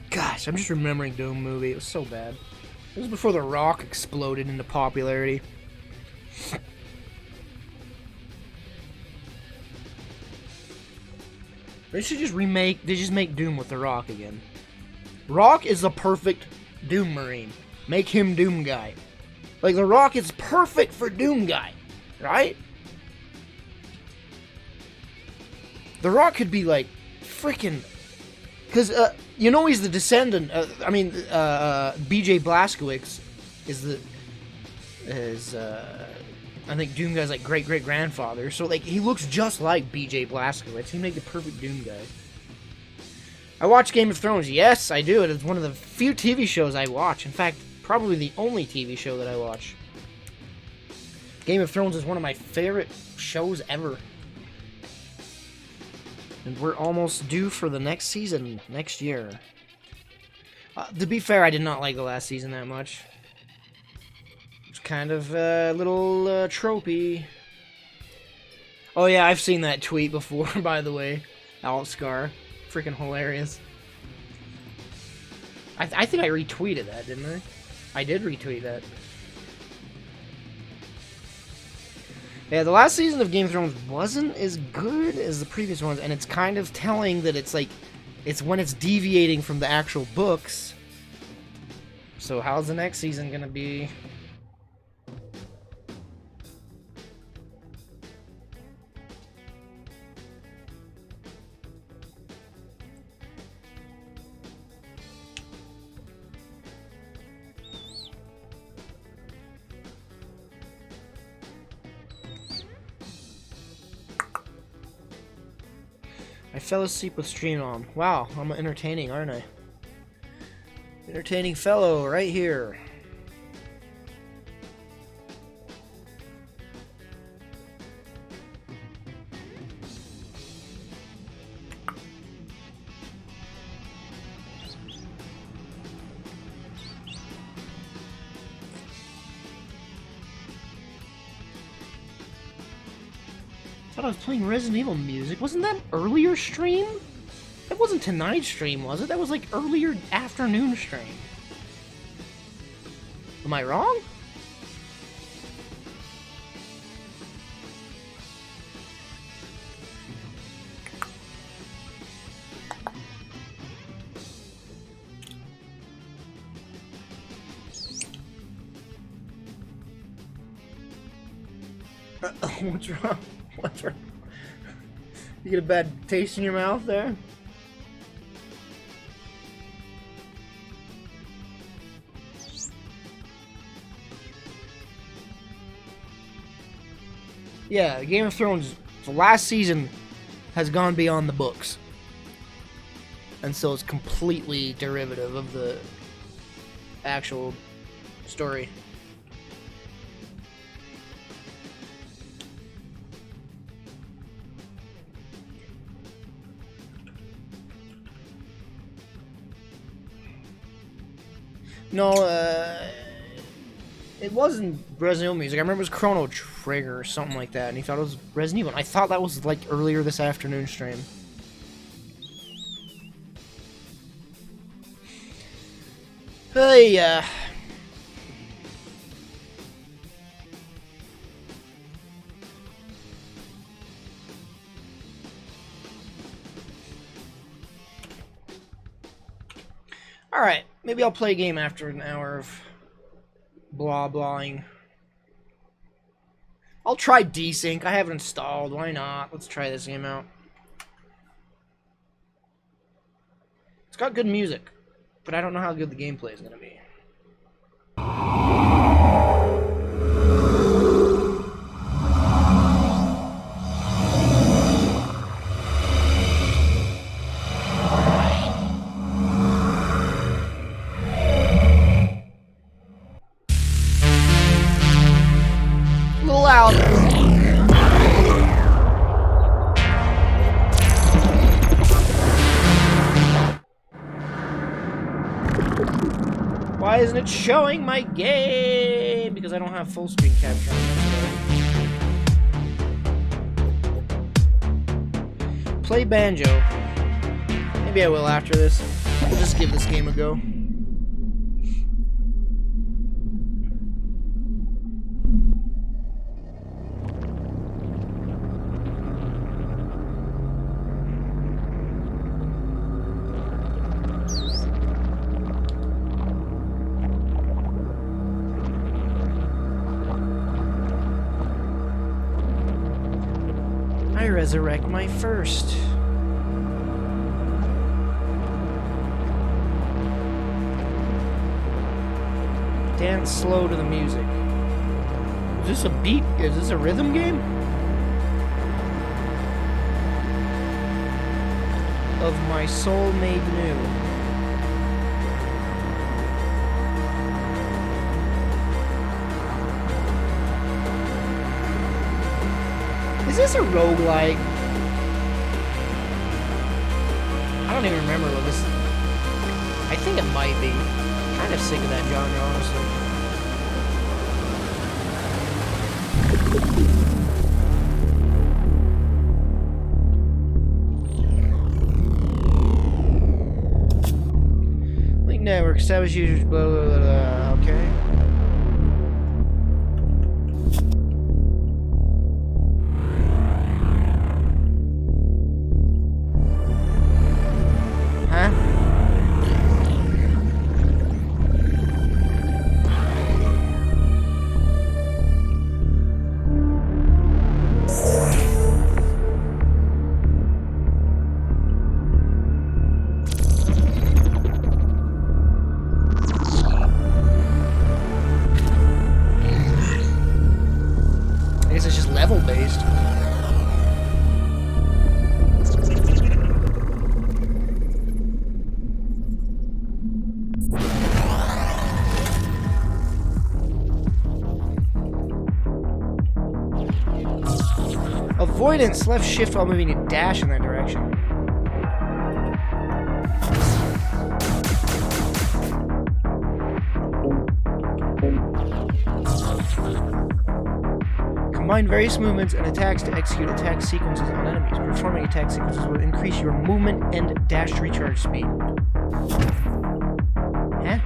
Gosh, I'm just remembering Doom movie. It was so bad. It was before The Rock exploded into popularity. They should just make Doom with The Rock again. Rock is the perfect Doom Marine. Make him Doom Guy. Like, The Rock is perfect for Doom Guy, right? The Rock could be like, freaking... Because, you know he's the descendant, BJ Blazkowicz is I think Doom Guy's like great-great-grandfather, so like he looks just like BJ Blazkowicz. He'd make the perfect Doom Guy. I watch Game of Thrones. Yes, I do. It is one of the few TV shows I watch. In fact, probably the only TV show that I watch. Game of Thrones is one of my favorite shows ever. And we're almost due for the next season next year. To be fair, I did not like the last season that much. It's kind of a little tropey. Oh yeah, I've seen that tweet before, by the way. Altscar. Freaking hilarious. I think I retweeted that, didn't I? I did retweet that. Yeah, the last season of Game of Thrones wasn't as good as the previous ones, and it's kind of telling that it's like, it's when it's deviating from the actual books. So how's the next season gonna be? I fell asleep with stream on. Wow, I'm entertaining, aren't I? Entertaining fellow right here. I thought I was playing Resident Evil music. Wasn't that earlier stream? That wasn't tonight's stream, was it? That was like earlier afternoon stream. Am I wrong? What's wrong? What's wrong? You get a bad taste in your mouth there? Yeah, Game of Thrones, the last season has gone beyond the books. And so it's completely derivative of the actual story. No, it wasn't Resident Evil music. I remember it was Chrono Trigger or something like that, and he thought it was Resident Evil. I thought that was like earlier this afternoon stream. Hey, Alright, maybe I'll play a game after an hour of blah-blahing. I'll try Desync. I have it installed. Why not? Let's try this game out. It's got good music, but I don't know how good the gameplay is going to be. Why isn't it showing my game? Because I don't have full screen capture on this. Play Banjo. Maybe I will after this. We'll just give this game a go. I resurrect my first. Dance slow to the music. Is this a beat? Is this a rhythm game? Of my soul made new. Is this a roguelike? I don't even remember what this is. I think it might be. I'm kind of sick of that genre, honestly. Link network, established users, blah, blah, blah, blah. Okay. Avoidance, left shift while moving to dash in that direction. Combine various movements and attacks to execute attack sequences on enemies. Performing attack sequences will increase your movement and dash recharge speed. Huh?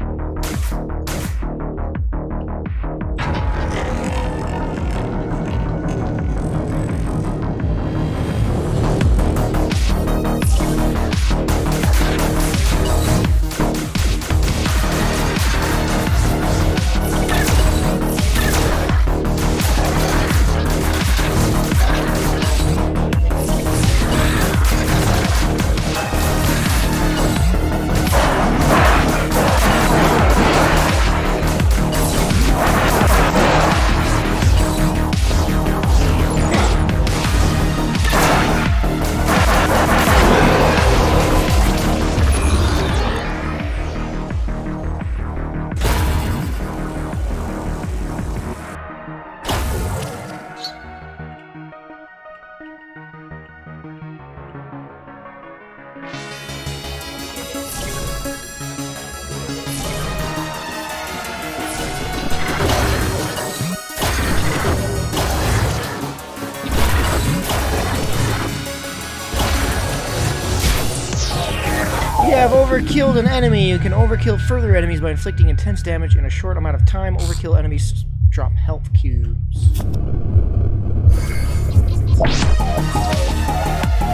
You have overkilled an enemy. You can overkill further enemies by inflicting intense damage in a short amount of time. Overkill enemies drop health cubes.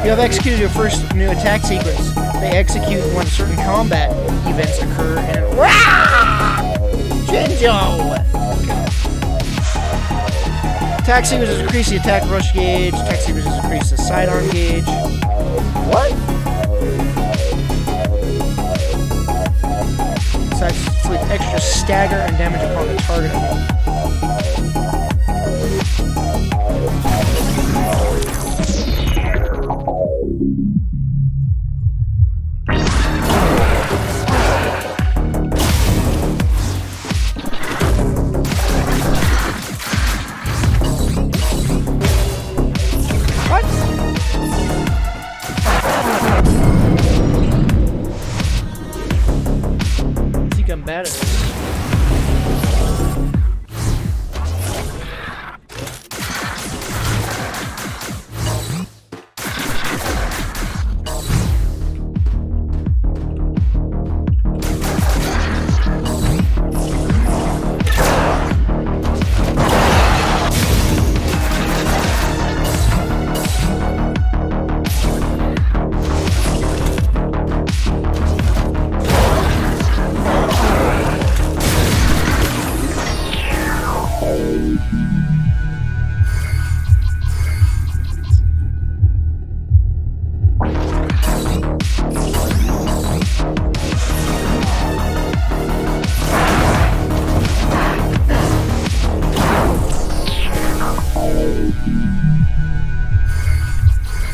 You have executed your first new attack sequence. They execute when certain combat events occur and... Jinjo! Attack sequences increase the attack rush gauge. Attack sequences increase the sidearm gauge. What? Besides, inflict extra stagger and damage upon the target. I'm bad at this.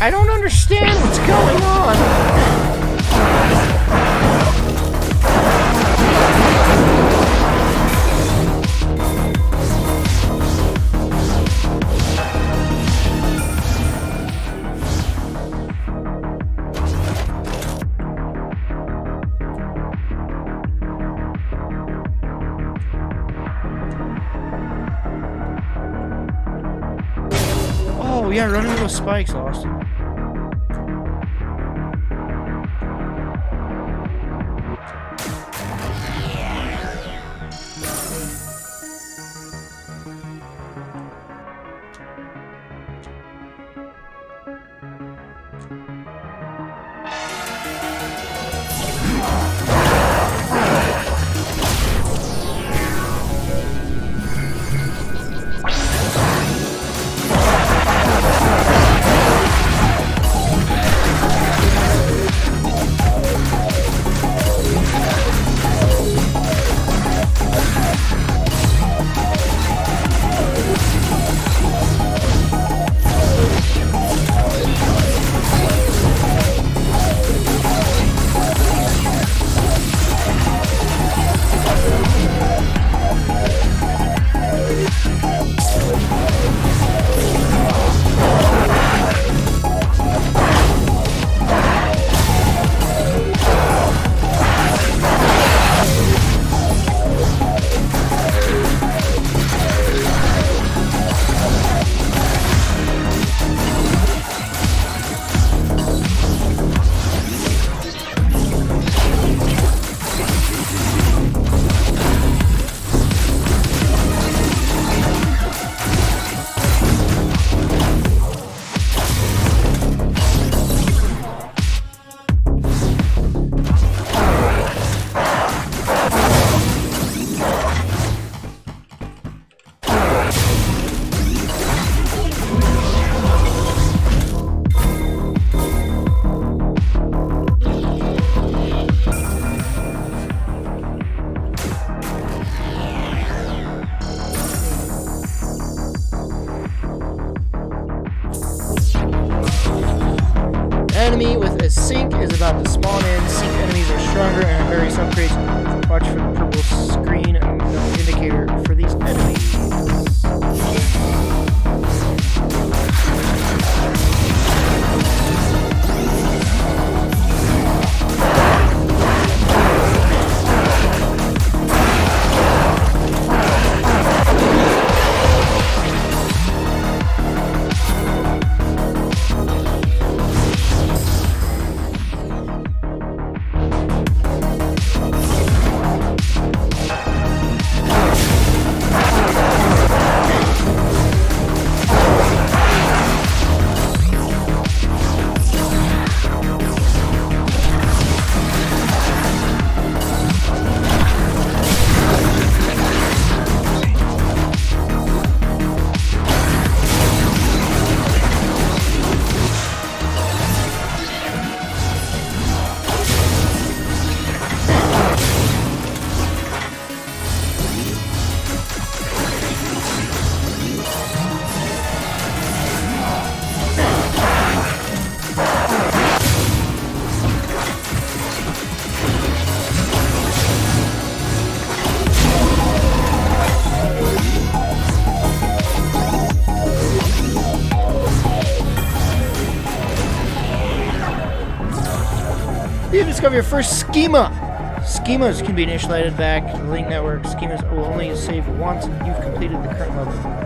I don't understand what's going on. Oh yeah, run into those spikes, Austin. stronger and various upgrades. Watch for the purple screen indicator for these enemies. You discover your first schema. Schemas can be initialized back to the link network. Schemas will only save once you've completed the current level.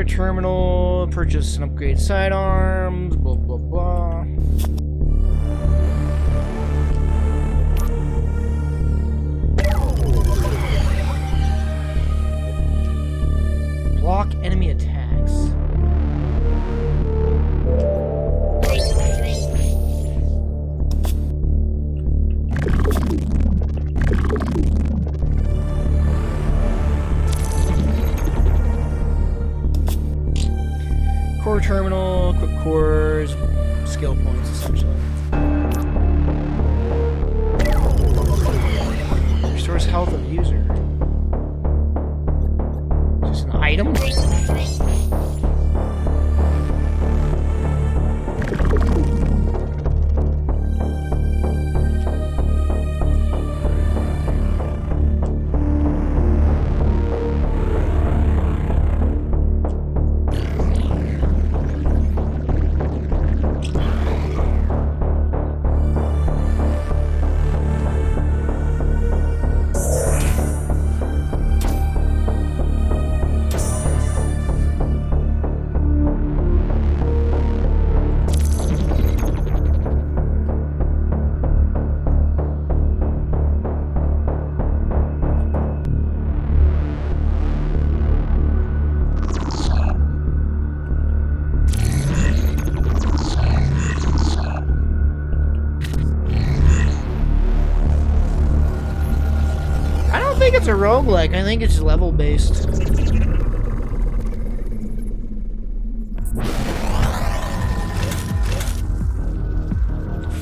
Terminal, purchase and upgrade sidearms, blah blah blah. Block enemy attacks. Core terminal, quick cores, skill points essentially. Restores health of user. Is this an item? It's a roguelike. I think it's level based.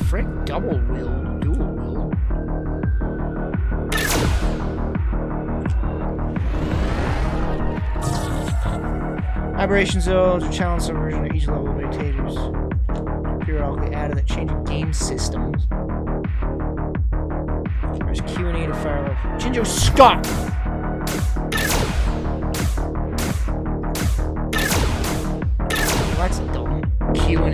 Frick, double wheel, dual wheel. Aberration zones or challenge some version of each level of meditators. Periodically added that change game systems. There's Q&A to fire off. Jinjo, stop! That's dumb. Q&A.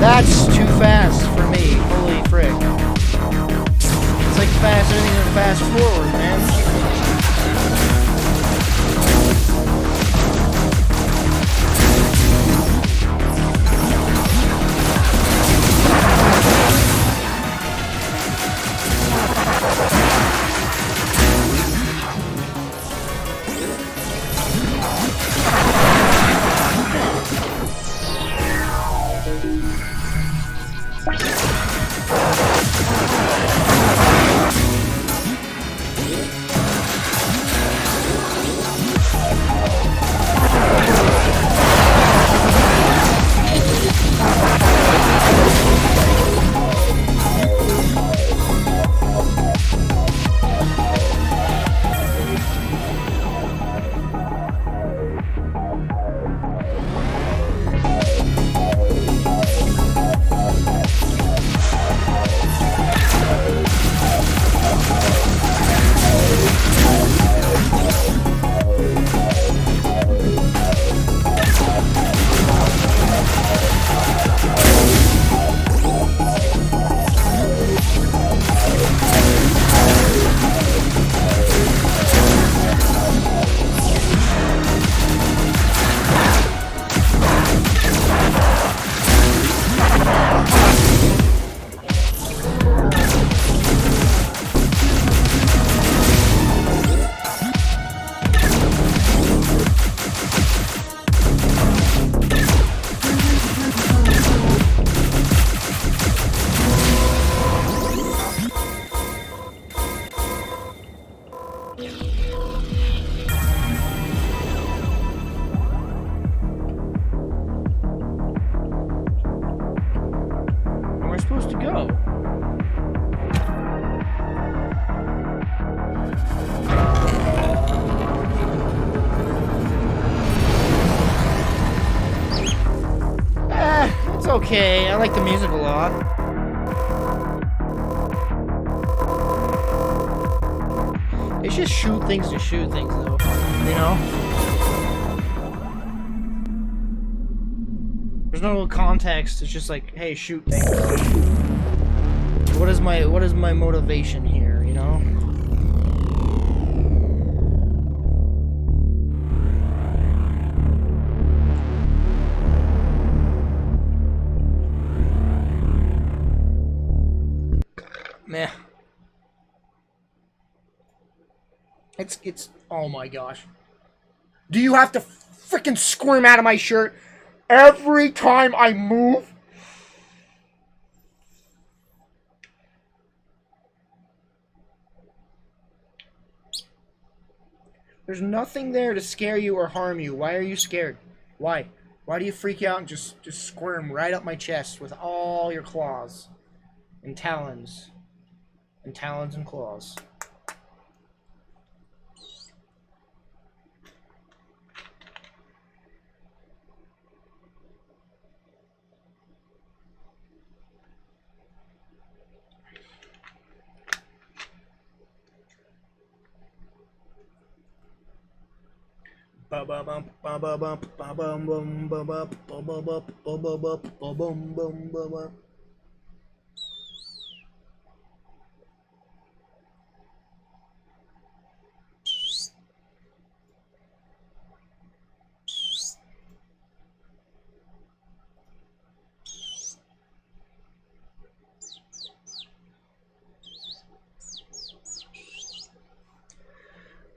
That's too fast for me. Holy frick. It's like fast, everything is fast forward, man. Supposed to go? It's okay. I like the music a lot. It's just shoot things to shoot things, though. You know? There's no context. It's just like, hey, shoot things. What is my motivation here, you know? Meh. It's oh my gosh. Do you have to freaking squirm out of my shirt every time I move? There's nothing there to scare you or harm you. Why are you scared? Why? Why do you freak out and just squirm right up my chest with all your claws and talons? And talons and claws.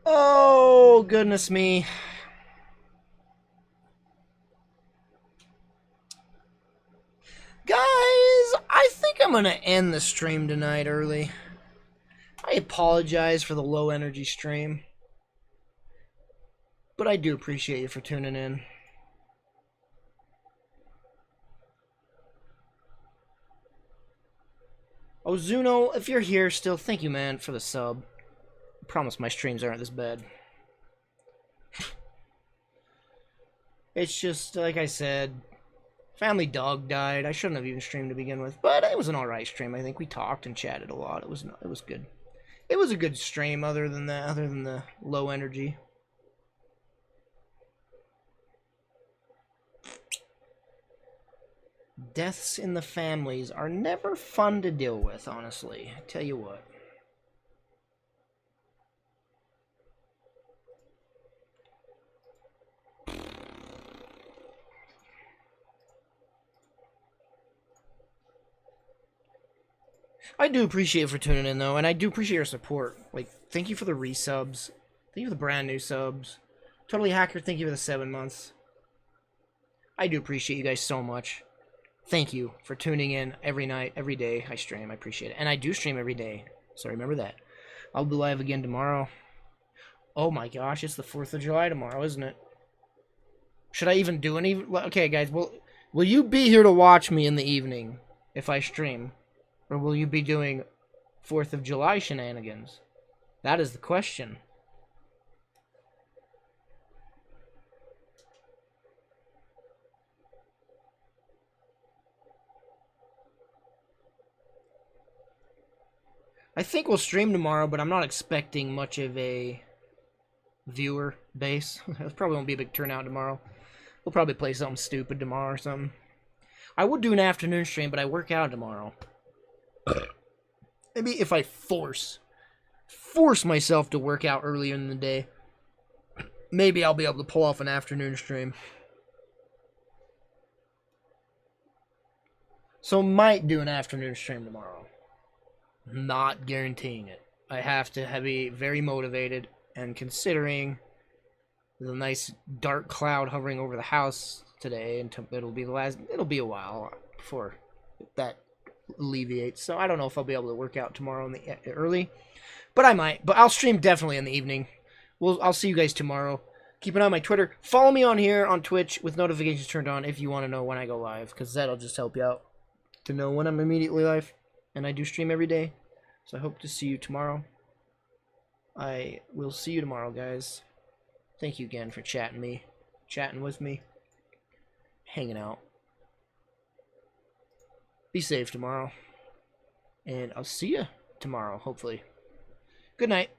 Oh, goodness me. Guys, I think I'm going to end the stream tonight early. I apologize for the low energy stream. But I do appreciate you for tuning in. Oh, Zuno, if you're here still, thank you, man, for the sub. I promise my streams aren't this bad. It's just, like I said, Family dog died. I shouldn't have even streamed to begin with, but it was an alright stream. I think we talked and chatted a lot. It was good. It was a good stream other than the low energy. Deaths in the families are never fun to deal with, honestly. I tell you what. I do appreciate you for tuning in, though, and I do appreciate your support. Like, thank you for the resubs. Thank you for the brand new subs. Totally Hacker, thank you for the 7 months. I do appreciate you guys so much. Thank you for tuning in every night, every day. I stream. I appreciate it. And I do stream every day, so remember that. I'll be live again tomorrow. Oh my gosh, it's the 4th of July tomorrow, isn't it? Should I even do any... Okay, guys, will you be here to watch me in the evening if I stream? Or will you be doing 4th of July shenanigans? That is the question. I think we'll stream tomorrow, but I'm not expecting much of a viewer base. It probably won't be a big turnout tomorrow. We'll probably play something stupid tomorrow or something. I would do an afternoon stream, but I work out tomorrow. Maybe if I force myself to work out earlier in the day, maybe I'll be able to pull off an afternoon stream. So might do an afternoon stream tomorrow. Not guaranteeing it. I have to be very motivated, and considering the nice dark cloud hovering over the house today, and it'll be a while before that alleviates. So I don't know if I'll be able to work out tomorrow in the early, but I might. But I'll stream definitely in the evening. I'll see you guys tomorrow. Keep an eye on my Twitter. Follow me on here on Twitch with notifications turned on if you want to know when I go live, because that'll just help you out to know when I'm immediately live. And I do stream every day, so I hope to see you tomorrow. I will see you tomorrow, guys. Thank you again for chatting with me, hanging out. Be safe tomorrow, and I'll see you tomorrow, hopefully. Good night.